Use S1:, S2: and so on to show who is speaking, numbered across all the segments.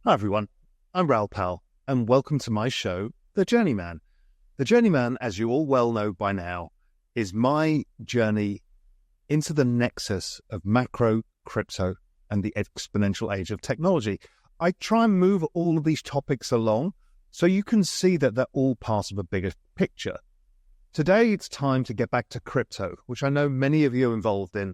S1: Hi everyone, I'm Raoul Pal, and welcome to my show, The Journeyman. The Journeyman, as you all well know by now, is my journey into the nexus of macro, crypto, and the exponential age of technology. I try and move all of these topics along so you can see that they're all part of a bigger picture. Today, it's time to get back to crypto, which I know many of you are involved in.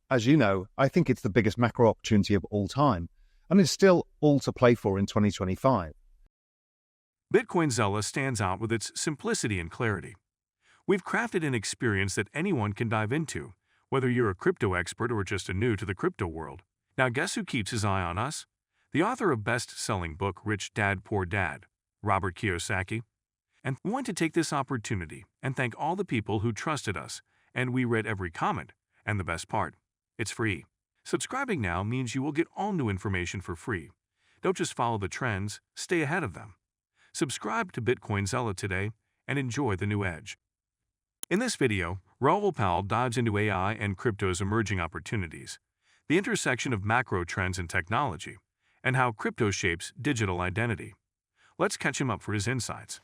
S1: As you know, I think it's the biggest macro opportunity of all time, and it's still all to play for in 2025.
S2: Bitcoinzilla stands out with its simplicity and clarity. We've crafted an experience that anyone can dive into, whether you're a crypto expert or just a new to the crypto world. Now guess who keeps his eye on us? The author of best-selling book Rich Dad, Poor Dad, Robert Kiyosaki. And we want to take this opportunity and thank all the people who trusted us, and we read every comment. And the best part, it's free. Subscribing now means you will get all new information for free. Don't just follow the trends, stay ahead of them. Subscribe to Bitcoinzilla today and enjoy the new edge. In this video, Raoul Pal dives into AI and crypto's emerging opportunities, the intersection of macro trends and technology, and how crypto shapes digital identity. Let's catch him up for his insights.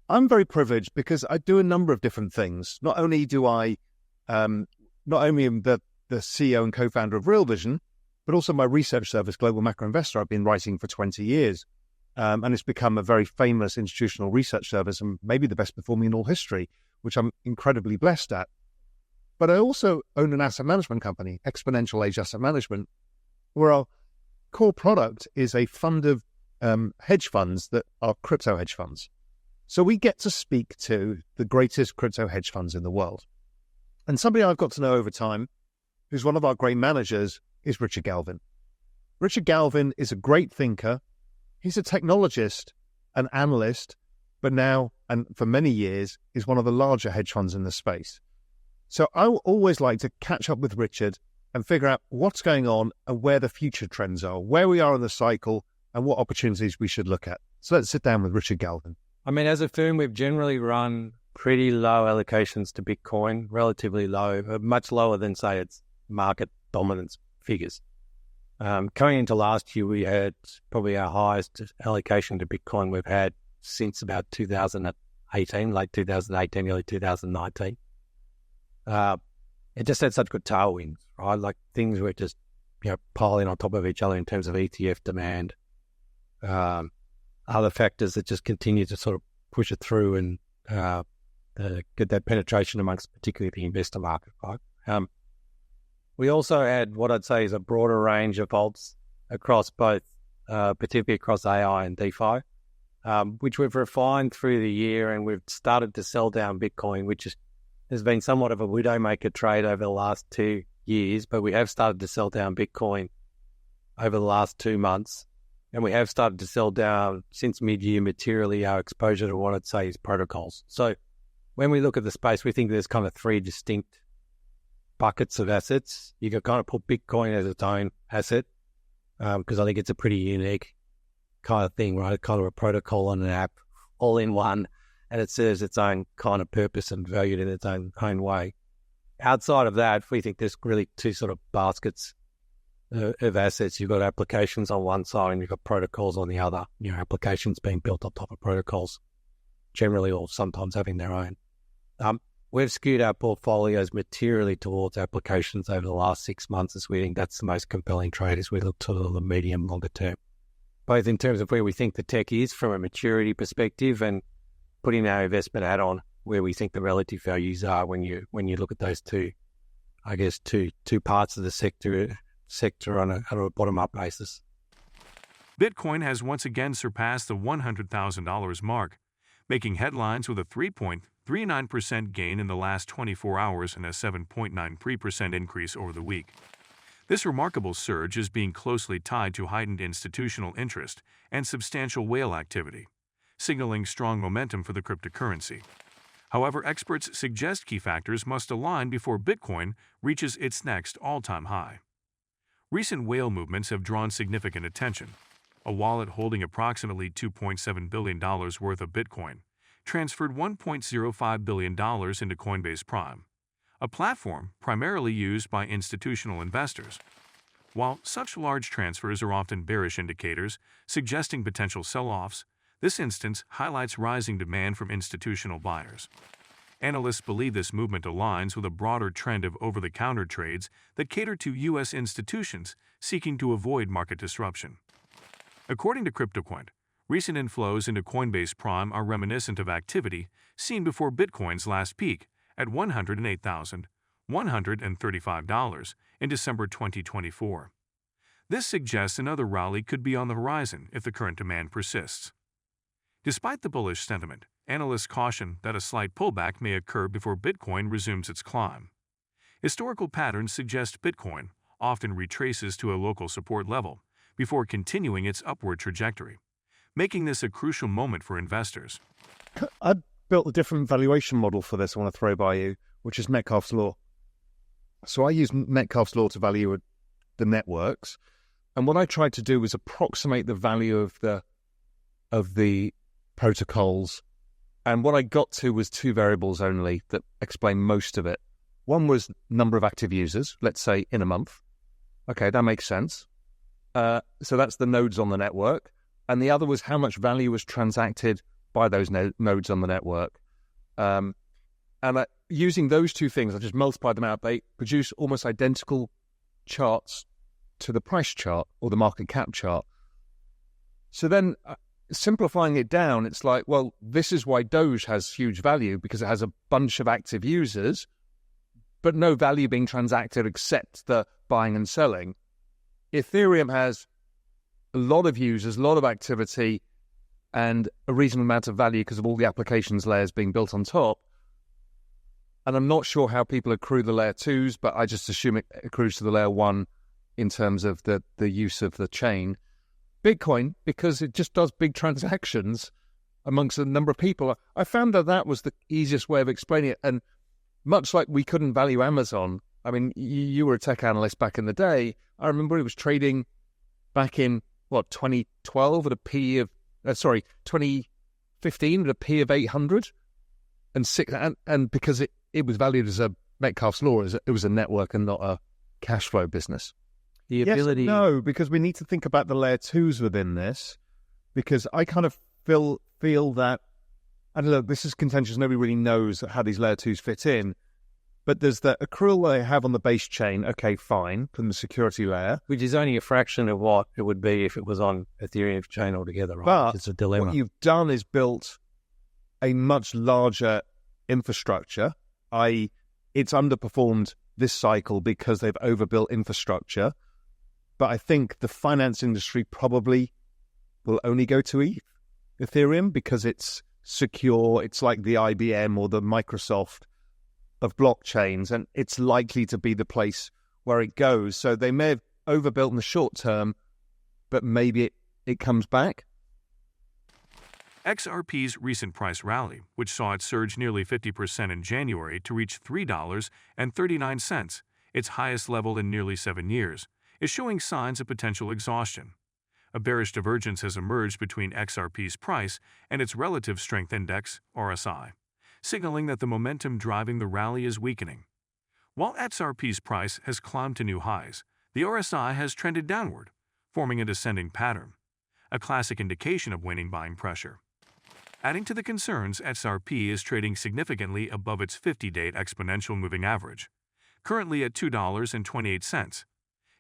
S1: I'm very privileged because I do a number of different things. Not only am the CEO and co-founder of Real Vision, but also my research service, Global Macro Investor, I've been writing for 20 years. And it's become a very famous institutional research service and maybe the best performing in all history, which I'm incredibly blessed at. But I also own an asset management company, Exponential Age Asset Management, where our core product is a fund of hedge funds that are crypto hedge funds. So we get to speak to the greatest crypto hedge funds in the world. And somebody I've got to know over time, who's one of our great managers, is Richard Galvin. Richard Galvin is a great thinker. He's a technologist, an analyst, but now, and for many years, is one of the larger hedge funds in the space. So I always like to catch up with Richard and figure out what's going on and where the future trends are, where we are in the cycle, and what opportunities we should look at. So let's sit down with Richard Galvin.
S3: I mean, as a firm, we've generally run pretty low allocations to Bitcoin, relatively low, much lower than, say, its market dominance figures. Coming into last year, we had probably our highest allocation to Bitcoin we've had since about 2018, late 2018, early 2019. It just had such good tailwinds, right? Like things were just, piling on top of each other in terms of ETF demand. Other factors that just continue to sort of push it through and get that penetration amongst particularly the investor market, right? We also had what I'd say is a broader range of alts across both, particularly across AI and DeFi, which we've refined through the year, and we've started to sell down Bitcoin, which has been somewhat of a widowmaker trade over the last 2 years, but we have started to sell down Bitcoin over the last 2 months, and we have started to sell down since mid-year materially our exposure to what I'd say is protocols. So when we look at the space, we think there's kind of three distinct buckets of assets. You can kind of put Bitcoin as its own asset because I think it's a pretty unique kind of thing, right? Kind of a protocol and an app all in one, and it serves its own kind of purpose and valued in its own way. Outside of that, we think there's really two sort of baskets of assets. You've got applications on one side and you've got protocols on the other. Applications being built on top of protocols, generally or sometimes having their own. We've skewed our portfolios materially towards applications over the last 6 months, as we think that's the most compelling trade as we look to the medium, longer term, both in terms of where we think the tech is from a maturity perspective and putting our investment hat on where we think the relative values are when you look at those two parts of the sector on a bottom-up basis.
S2: Bitcoin has once again surpassed the $100,000 mark, making headlines with a 3.39% gain in the last 24 hours and a 7.93% increase over the week. This remarkable surge is being closely tied to heightened institutional interest and substantial whale activity, signaling strong momentum for the cryptocurrency. However, experts suggest key factors must align before Bitcoin reaches its next all-time high. Recent whale movements have drawn significant attention. A wallet holding approximately $2.7 billion worth of Bitcoin transferred $1.05 billion into Coinbase Prime, a platform primarily used by institutional investors. While such large transfers are often bearish indicators, suggesting potential sell-offs, this instance highlights rising demand from institutional buyers. Analysts believe this movement aligns with a broader trend of over-the-counter trades that cater to U.S. institutions seeking to avoid market disruption. According to CryptoCoin, recent inflows into Coinbase Prime are reminiscent of activity seen before Bitcoin's last peak at $108,135 in December 2024. This suggests another rally could be on the horizon if the current demand persists. Despite the bullish sentiment, analysts caution that a slight pullback may occur before Bitcoin resumes its climb. Historical patterns suggest Bitcoin often retraces to a local support level before continuing its upward trajectory, making this a crucial moment for investors.
S1: I built a different valuation model for this I want to throw by you, which is Metcalfe's Law. So I use Metcalfe's Law to value the networks, and what I tried to do was approximate the value of the protocols, and what I got to was two variables only that explain most of it. One was number of active users, let's say in a month. Okay, that makes sense. So that's the nodes on the network. And the other was how much value was transacted by those nodes on the network. Using those two things, I just multiplied them out. They produce almost identical charts to the price chart or the market cap chart. So then simplifying it down, it's like, well, this is why Doge has huge value, because it has a bunch of active users, but no value being transacted except the buying and selling. Ethereum has a lot of users, a lot of activity, and a reasonable amount of value because of all the applications layers being built on top. And I'm not sure how people accrue the layer 2s, but I just assume it accrues to the layer 1 in terms of the use of the chain. Bitcoin, because it just does big transactions amongst a number of people. I found that was the easiest way of explaining it. And much like we couldn't value Amazon, I mean, you were a tech analyst back in the day. I remember it was trading back in, 2012 at a P of, 2015 at a P of 800. And because it was valued as a Metcalfe's Law, it was a network and not a cash flow business.
S3: The ability...
S1: Yes, no, because we need to think about the layer 2s within this, because I kind of feel that, I don't know, this is contentious, nobody really knows how these layer 2s fit in, but there's the accrual they have on the base chain, okay, fine, from the security layer.
S3: Which is only a fraction of what it would be if it was on Ethereum chain altogether, right?
S1: But
S3: it's a dilemma.
S1: What you've done is built a much larger infrastructure, i.e. it's underperformed this cycle because they've overbuilt infrastructure. But I think the finance industry probably will only go to Ethereum because it's secure. It's like the IBM or the Microsoft of blockchains, and it's likely to be the place where it goes. So they may have overbuilt in the short term, but maybe it comes back.
S2: XRP's recent price rally, which saw it surge nearly 50% in January to reach $3.39, its highest level in nearly 7 years, is showing signs of potential exhaustion. A bearish divergence has emerged between XRP's price and its relative strength index, RSI, signaling that the momentum driving the rally is weakening. While XRP's price has climbed to new highs, the RSI has trended downward, forming a descending pattern, a classic indication of waning buying pressure. Adding to the concerns, XRP is trading significantly above its 50-day exponential moving average, currently at $2.28.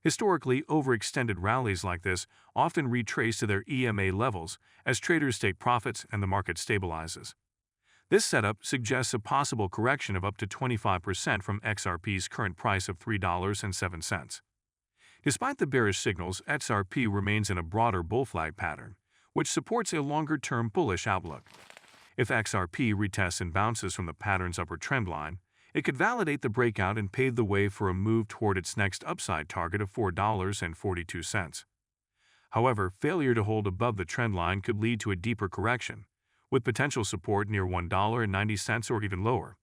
S2: Historically, overextended rallies like this often retrace to their EMA levels as traders take profits and the market stabilizes. This setup suggests a possible correction of up to 25% from XRP's current price of $3.07. Despite the bearish signals, XRP remains in a broader bull flag pattern, which supports a longer-term bullish outlook. If XRP retests and bounces from the pattern's upper trend line, it could validate the breakout and pave the way for a move toward its next upside target of $4.42. However, failure to hold above the trend line could lead to a deeper correction, with potential support near $1.90 or even lower,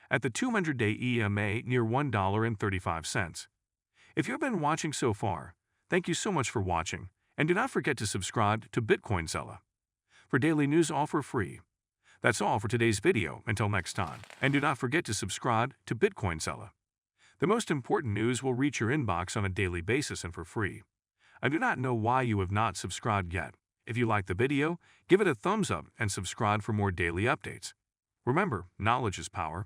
S2: at the 200-day EMA near $1.35. If you've been watching so far, thank you so much for watching, and do not forget to subscribe to Bitcoin Seller. For daily news all for free. That's all for today's video. Until next time, and do not forget to subscribe to Bitcoin Seller. The most important news will reach your inbox on a daily basis and for free. I do not know why you have not subscribed yet. If you like the video, give it a thumbs up and subscribe for more daily updates. Remember, knowledge is power,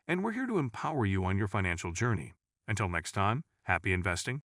S2: and we're here to empower you on your financial journey. Until next time, happy investing.